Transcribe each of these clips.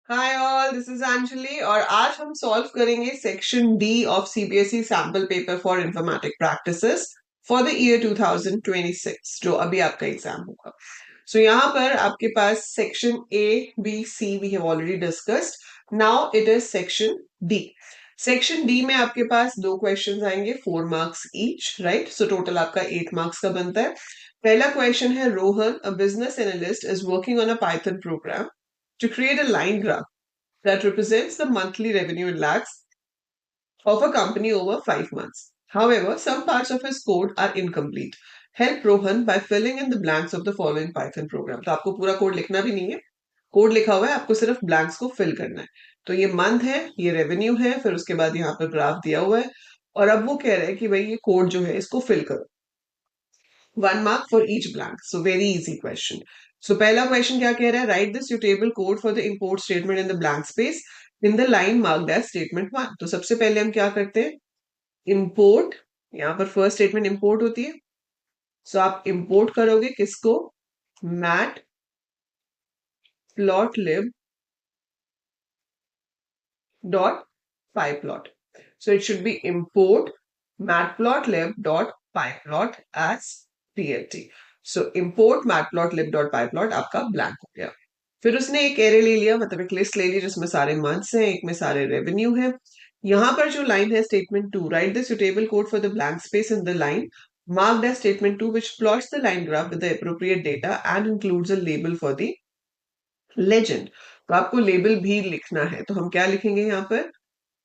Hi all, this is Anjali और आज हम सॉल्व करेंगे section D of CBSE sample paper for informatic practices for the year 2026 जो अभी आपका एग्जाम होगा। सो यहाँ पर आपके पास section A B C we have already discussed. Now it is section D. Section D में आपके पास दो क्वेश्चंस आएंगे, 4 marks each, right. So total आपका 8 मार्क्स का बनता है। पहला क्वेश्चन है, Rohan a business analyst is working on a python program to create a line graph that represents the monthly revenue in lakhs of a company over 5 months. However, some parts of his code are incomplete. Help Rohan by filling in the blanks of the following Python program. तो आपको पूरा code लिखना भी नहीं है, code लिखा हुआ है, आपको सिर्फ ब्लैंक्स को फिल करना है। तो ये मंथ है, ये रेवेन्यू है, फिर उसके बाद यहाँ पर ग्राफ दिया हुआ है और अब वो कह रहे हैं कि भाई ये कोड जो है इसको फिल करो। 1 mark for each blank. So very easy question. So पहला क्वेश्चन क्या कह रहा है, write the suitable code for the import statement in the blank space in the line marked as statement 1। तो सबसे पहले हम क्या करते हैं, इंपोर्ट, यहाँ पर फर्स्ट स्टेटमेंट इंपोर्ट होती है। सो आप इंपोर्ट करोगे किसको, matplotlib dot pyplot. So it should be import matplotlib dot pyplot as plt. So import matplotlib dot pyplot आपका ब्लैंक हो गया। फिर उसने एक एरे ले लिया, मतलब एक लिस्ट ले ली जिसमें सारे मंथ्स हैं, एक में सारे रेवेन्यू है। यहाँ पर जो लाइन है statement 2, right the suitable code for the blank space in the line marked as statement 2 which plots the line graph with the appropriate data and includes a label for the legend। तो आपको label भी लिखना है, तो हम क्या लिखेंगे यहाँ पर,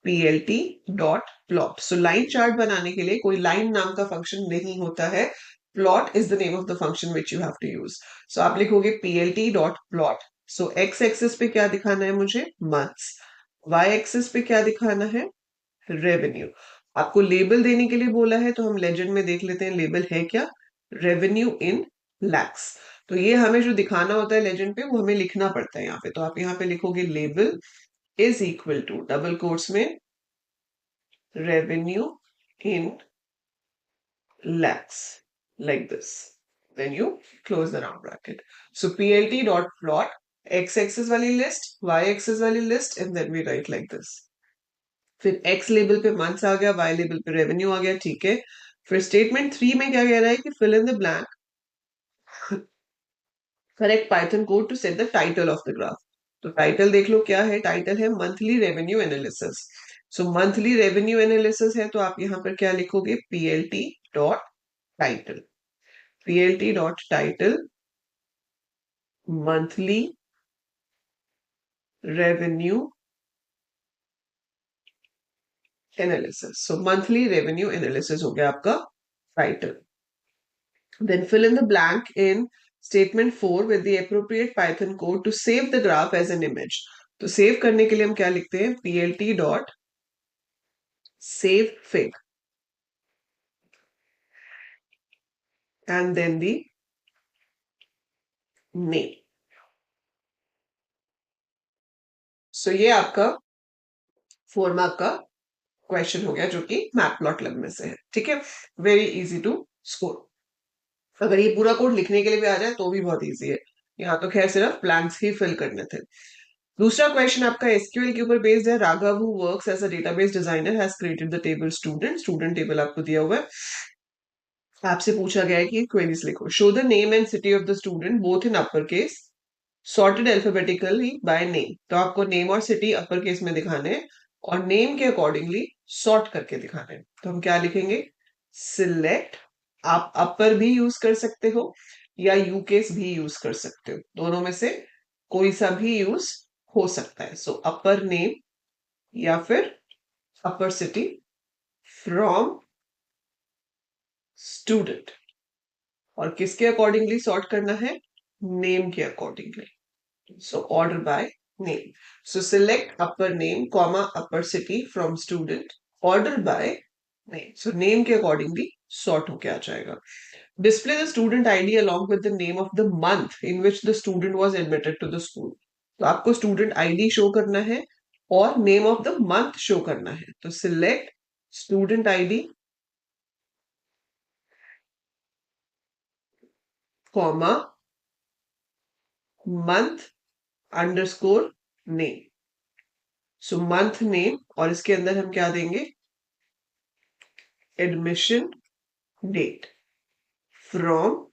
plt dot plot. So line chart बनाने के लिए कोई लाइन नाम का फंक्शन नहीं होता है, plot is the name of the function which you have to use. So आप लिखोगे plt dot plot. So x axis पे क्या दिखाना है मुझे, मंथ्स, वाई एक्सिस पे क्या दिखाना है, रेवेन्यू। आपको लेबल देने के लिए बोला है तो हम लेजेंड में देख लेते हैं लेबल है क्या, रेवेन्यू इन लैक्स। तो ये हमें जो दिखाना होता है लेजेंड पे वो हमें लिखना पड़ता है यहाँ पे। तो आप यहाँ पे लिखोगे label is equal to double quotes में revenue in lakhs, like this. Then you close the round bracket. So plt dot plot x-axis वाली list, y-axis वाली list, and then we write like this. फिर x label पे months आ गया, y label पे revenue आ गया, ठीक है। फिर स्टेटमेंट 3 में क्या कह रहा है कि fill in the blank correct Python code to set the title of the graph. तो टाइटल देख लो क्या है, टाइटल है monthly revenue analysis. So monthly revenue analysis है तो आप यहाँ पर क्या लिखोगे, plt dot title, plt dot title monthly revenue analysis. So monthly revenue analysis हो गया आपका title. Then fill in the blank in statement 4 with the appropriate Python code to save the graph as an image. तो save करने के लिए हम क्या लिखते हैं, plt dot save fig and then the name. So ये आपका 4 मार्क का क्वेश्चन हो गया जो कि मैटप्लॉटलिब में से है, ठीक है। Very easy to score. अगर ये पूरा कोड लिखने के लिए भी आ जाए तो भी बहुत इजी है, यहाँ तो खैर सिर्फ ब्लैंक्स ही फिल करने थे। दूसरा क्वेश्चन आपका एसक्यूएल के ऊपर बेस्ड है। Raghav who works as a database designer has created the table student. Student table आपको दिया हुआ है, आपसे पूछा गया है कि क्वेरीज लिखो। Show the name and city of the student both in upper case sorted alphabetically by name. तो आपको नेम और सिटी अपर केस में दिखाने हैं और नेम के अकॉर्डिंगली सॉर्ट करके दिखाने हैं। तो हम क्या लिखेंगे, सिलेक्ट, आप अपर भी यूज कर सकते हो या यू केस भी यूज कर सकते हो, दोनों में से कोई सा भी यूज हो सकता है। सो अपर नेम या फिर अपर सिटी फ्रॉम स्टूडेंट, और किसके अकॉर्डिंगली सॉर्ट करना है, नेम के accordingly. So order by name. So select upper name comma upper city from student, order by name. So name के अकॉर्डिंगली सॉर्ट होके आ जाएगा। Display the student ID along with the name of the month in which the student was admitted to the school। तो आपको student ID show करना है और name of the month show करना है। तो select student ID comma month underscore name. So month name और इसके अंदर हम क्या देंगे, एडमिशन डेट फ्रॉम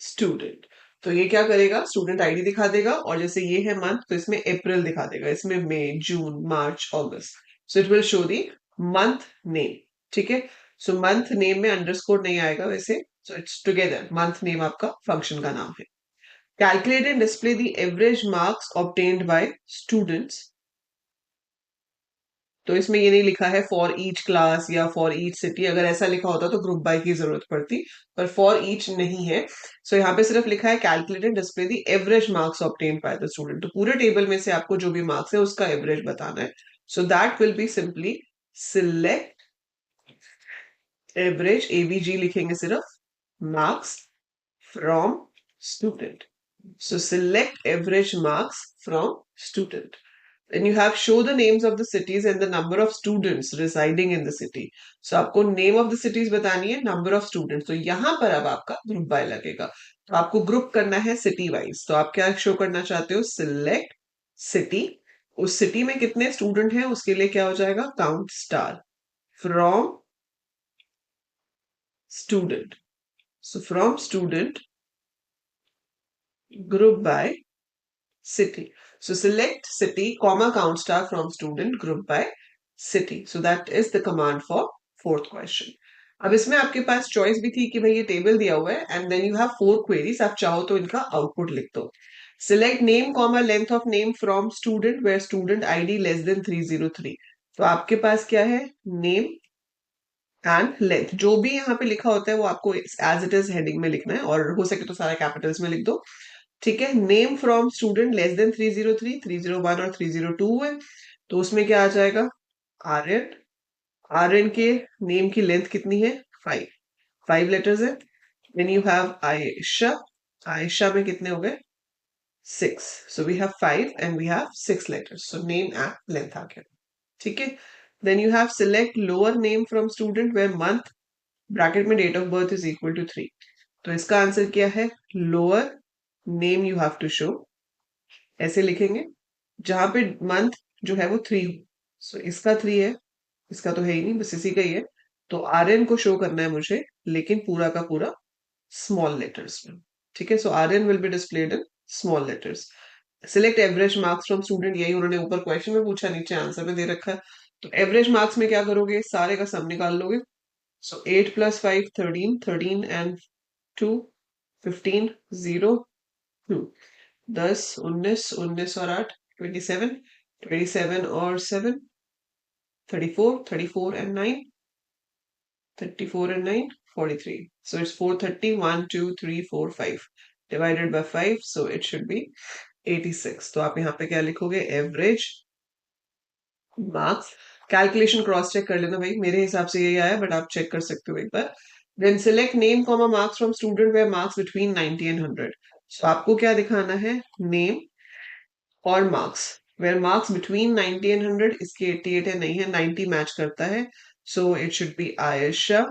स्टूडेंट। तो ये क्या करेगा, स्टूडेंट आईडी दिखा देगा, और जैसे ये है मंथ तो इसमें अप्रैल दिखा देगा, इसमें मई, जून, मार्च, अगस्त। So it will show the month name. ठीक है, सो मंथ नेम में अंडरस्कोर नहीं आएगा वैसे, so it's together, month name आपका फंक्शन का नाम है। Calculate and display the average marks obtained by students. तो इसमें ये नहीं लिखा है फॉर ईच क्लास या फॉर ईच सिटी, अगर ऐसा लिखा होता तो ग्रुप बाय की जरूरत पड़ती, पर फॉर ईच नहीं है। सो यहाँ पे सिर्फ लिखा है calculate and display the average marks obtain by the student. तो पूरे टेबल में से आपको जो भी मार्क्स है उसका एवरेज बताना है। So that will be simply select average, AVG लिखेंगे सिर्फ, marks from student. So select average marks from student. Then you have show the names of the cities and the number of students residing in the city. So आपको name of the cities बतानी है, number of students. तो यहाँ पर अब आपका group by लगेगा, तो आपको ग्रुप करना है सिटी वाइज। तो आप क्या शो करना चाहते हो, सिलेक्ट सिटी, उस सिटी में कितने स्टूडेंट हैं उसके लिए क्या हो जाएगा, count star from student. So from student group by city. So select city, comma count star from student group by city. So that is the command for fourth question. अब इसमें आपके पास चॉइस भी थी कि भाई ये टेबल दिया हुआ है and then you have 4 queries, आप चाहो तो इनका आउटपुट लिख दो। Select name comma length of name from student where student ID less than 303। तो आपके पास क्या है, नेम एंड लेंथ, जो भी यहाँ पे लिखा होता है वो आपको एज इट इज हेडिंग में लिखना है, और हो सके तो सारा कैपिटल्स में लिख दो। ठीक है, name from student less than 303, 301 और 302 है, तो उसमें क्या आ जाएगा, आर्यन। आर्यन के नेम की लेंथ कितनी है, 5 लेटर्स है। Then you have Ayesha, Ayesha में कितने हो गए, 6। So we have 5 and we have 6 letters, so name and length आ गया। ठीक है, then you have select lower name from student where month bracket में date of birth is equal to 3। तो इसका आंसर क्या है, lower name you have to show, ऐसे लिखेंगे जहां पे मंथ जो है वो 3 हो। सो इसका 3 है, इसका तो है ही नहीं, बस इसी का ही है। तो आर्यन को शो करना है मुझे, लेकिन पूरा का पूरा स्मॉल लेटर्स में। ठीक है, so Aryan will be displayed in small letters. Select average marks from student, यही उन्होंने ऊपर क्वेश्चन में पूछा, नीचे आंसर में दे रखा है। तो एवरेज मार्क्स में क्या करोगे, सारे का सम निकाल लोगे। सो 8 + 5 13, 13 एंड 2 15, 0 2, 10 19, 19 और 8 27, 27 और 7 34, 34 and 9 34 and 9 43. So it's 430, 1 2 3 4 5 divided by 5, so it should be 86. तो आप यहाँ पे क्या लिखोगे, average marks. Calculation cross check कर लेना भाई, मेरे हिसाब से यही आया, बट आप चेक कर सकते हो एक बार। Then select name comma marks from student where marks between 90 and 100। So आपको क्या दिखाना है, नेम और marks where marks between 90 and 100। इसके 88 है, नहीं है, 90 मैच करता है, सो it should B Ayesha.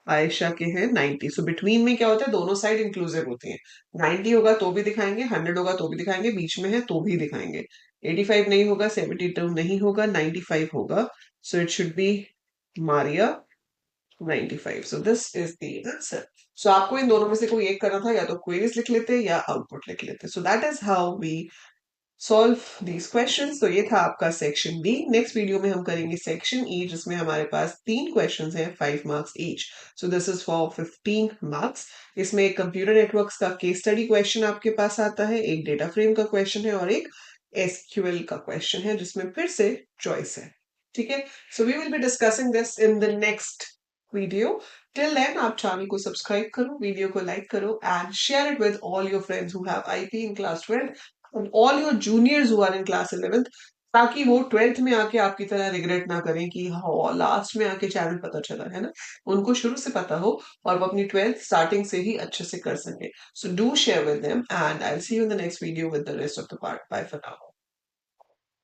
Ayesha के हैं 90। सो बिटवीन में क्या होता है, दोनों साइड इंक्लूसिव होती हैं। 90 होगा तो भी दिखाएंगे, 100 होगा तो भी दिखाएंगे, बीच में है तो भी दिखाएंगे। 85 नहीं होगा, 72 नहीं होगा, 95 होगा। So it should be Maria 95। So this is the answer. So आपको इन दोनों में से कोई एक करना था, या तो क्वेरीज लिख लेते या आउटपुट लिख लेते। So that is how we solve these questions. तो ये था आपका सेक्शन बी। नेक्स्ट वीडियो में हम करेंगे सेक्शन ई, जिसमें हमारे पास 3 क्वेश्चंस हैं, 5 marks each. So this is for 15 marks. इसमें एक कंप्यूटर नेटवर्क्स का केस स्टडी क्वेश्चन आपके पास आता है, एक डेटा फ्रेम का क्वेश्चन है, और एक एसक्यूएल का क्वेश्चन है, जिसमें फिर से चॉइस है। ठीक है, so we will be discussing this in the next video. Till then आप चैनल को सब्सक्राइब करो, वीडियो को लाइक करो, and share it with all your friends who have IP in class 12 and all your juniors who are in class 11th, ताकि वो 12th में आके आपकी तरह रिग्रेट ना करें कि हाँ लास्ट में आके चैनल पता चला, है ना। उनको शुरू से पता हो और वो अपनी 12th स्टार्टिंग से ही अच्छे से कर सके। So do share with them, and I will see you in the next video with the rest of the part. Bye for now.